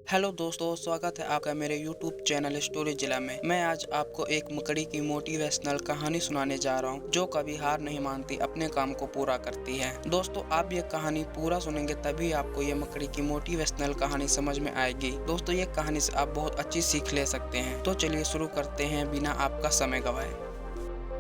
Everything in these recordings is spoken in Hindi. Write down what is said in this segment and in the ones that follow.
हेलो दोस्तों, स्वागत है आपका मेरे YouTube चैनल स्टोरी जिला में। मैं आज आपको एक मकड़ी की मोटिवेशनल कहानी सुनाने जा रहा हूं, जो कभी हार नहीं मानती, अपने काम को पूरा करती है। दोस्तों, आप ये कहानी पूरा सुनेंगे तभी आपको ये मकड़ी की मोटिवेशनल कहानी समझ में आएगी। दोस्तों, ये कहानी से आप बहुत अच्छी सीख ले सकते हैं। तो चलिए शुरू करते हैं बिना आपका समय गवाए।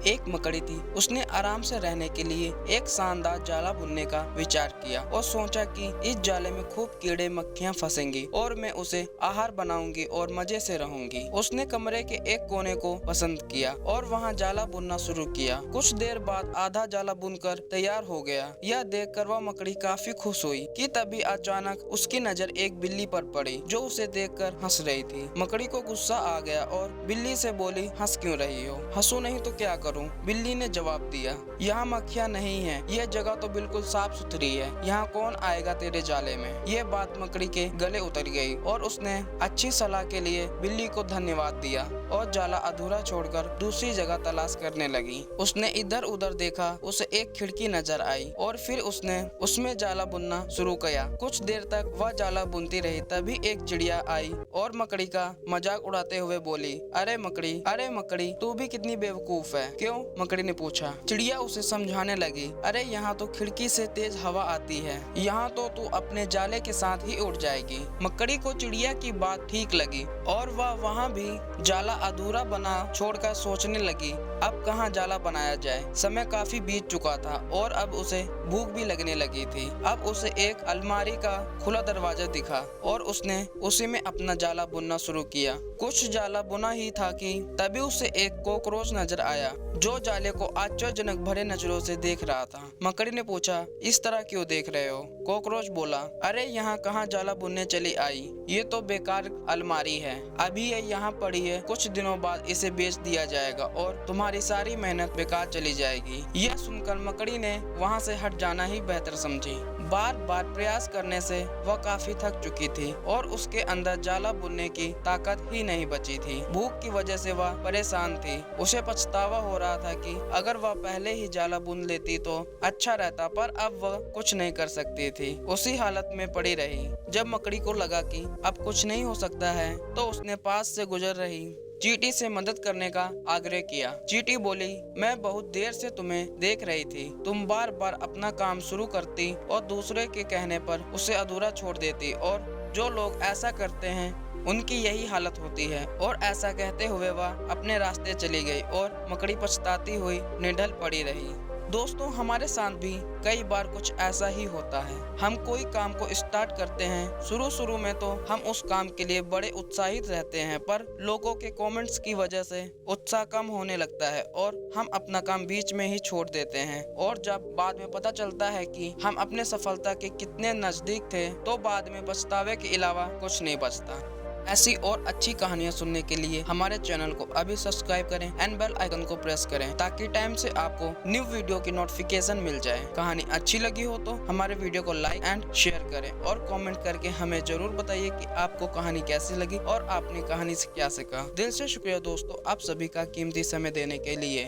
एक मकड़ी थी। उसने आराम से रहने के लिए एक शानदार जाला बुनने का विचार किया और सोचा कि इस जाले में खूब कीड़े मक्खियां फंसेंगी और मैं उसे आहार बनाऊंगी और मजे से रहूंगी। उसने कमरे के एक कोने को पसंद किया और वहां जाला बुनना शुरू किया। कुछ देर बाद आधा जाला बुनकर तैयार हो गया। यह देखकर वह मकड़ी काफी खुश हुई कि तभी अचानक उसकी नजर एक बिल्ली पर पड़ी, जो उसे देखकर हंस रही थी। मकड़ी को गुस्सा आ गया और बिल्ली से बोली, हंस क्यों रही हो? हंसू नहीं तो क्या करूं? बिल्ली ने जवाब दिया, यहाँ मक्खियाँ नहीं है, यह जगह तो बिल्कुल साफ सुथरी है, यहाँ कौन आएगा तेरे जाले में? ये बात मकड़ी के गले उतर गई और उसने अच्छी सलाह के लिए बिल्ली को धन्यवाद दिया और जाला अधूरा छोड़कर दूसरी जगह तलाश करने लगी। उसने इधर उधर देखा, उसे एक खिड़की नजर आई और फिर उसने उसमें जाला बुनना शुरू किया। कुछ देर तक वह जाला बुनती रही, तभी एक चिड़िया आई और मकड़ी का मजाक उड़ाते हुए बोली, अरे मकड़ी, तू भी कितनी बेवकूफ है। क्यों? मकड़ी ने पूछा। चिड़िया उसे समझाने लगी, अरे यहाँ तो खिड़की से तेज हवा आती है, यहाँ तो तू अपने जाले के साथ ही उड़ जाएगी। मकड़ी को चिड़िया की बात ठीक लगी और वह वहाँ भी जाला अधूरा बना छोड़कर सोचने लगी, अब कहाँ जाला बनाया जाए। समय काफी बीत चुका था और अब उसे भूख भी लगने लगी थी। अब उसे एक अलमारी का खुला दरवाजा दिखा और उसने उसी में अपना जाला बुनना शुरू किया। कुछ जाला बुना ही था कि तभी उसे एक कॉकरोच नजर आया, जो जाले को आश्चर्यजनक भरे नजरों से देख रहा था। मकड़ी ने पूछा, इस तरह क्यों देख रहे हो? कॉकरोच बोला, अरे यहाँ कहाँ जाला बुनने चली आई, ये तो बेकार अलमारी है, अभी ये यहाँ पड़ी है, कुछ दिनों बाद इसे बेच दिया जाएगा और तुम्हारी सारी मेहनत बेकार चली जाएगी। यह सुनकर मकड़ी ने वहाँ से हट जाना ही बेहतर समझी। बार बार प्रयास करने से वह काफी थक चुकी थी और उसके अंदर जाला बुनने की ताकत ही नहीं बची थी। भूख की वजह से वह परेशान थी। उसे पछतावा हो रहा था कि अगर वह पहले ही जाला बुन लेती तो अच्छा रहता, पर अब वह कुछ नहीं कर सकती थी। उसी हालत में पड़ी रही। जब मकड़ी को लगा कि अब कुछ नहीं हो सकता है, तो उसने पास से गुजर रही चींटी से मदद करने का आग्रह किया। चींटी बोली, मैं बहुत देर से तुम्हें देख रही थी, तुम बार बार अपना काम शुरू करती और दूसरे के कहने पर उसे अधूरा छोड़ देती, और जो लोग ऐसा करते हैं उनकी यही हालत होती है। और ऐसा कहते हुए वह अपने रास्ते चली गई और मकड़ी पछताती हुई निडल पड़ी रही। दोस्तों, हमारे साथ भी कई बार कुछ ऐसा ही होता है। हम कोई काम को स्टार्ट करते हैं, शुरू में तो हम उस काम के लिए बड़े उत्साहित रहते हैं, पर लोगों के कमेंट्स की वजह से उत्साह कम होने लगता है और हम अपना काम बीच में ही छोड़ देते हैं। और जब बाद में पता चलता है कि हम अपने सफलता के कितने नजदीक थे, तो बाद में पछतावे के अलावा कुछ नहीं बचता। ऐसी और अच्छी कहानियाँ सुनने के लिए हमारे चैनल को अभी सब्सक्राइब करें एंड बेल आइकन को प्रेस करें, ताकि टाइम से आपको न्यू वीडियो की नोटिफिकेशन मिल जाए। कहानी अच्छी लगी हो तो हमारे वीडियो को लाइक एंड शेयर करें और कमेंट करके हमें जरूर बताइए कि आपको कहानी कैसी लगी और आपने कहानी से क्या सीखा। दिल से शुक्रिया दोस्तों, आप सभी का कीमती समय देने के लिए।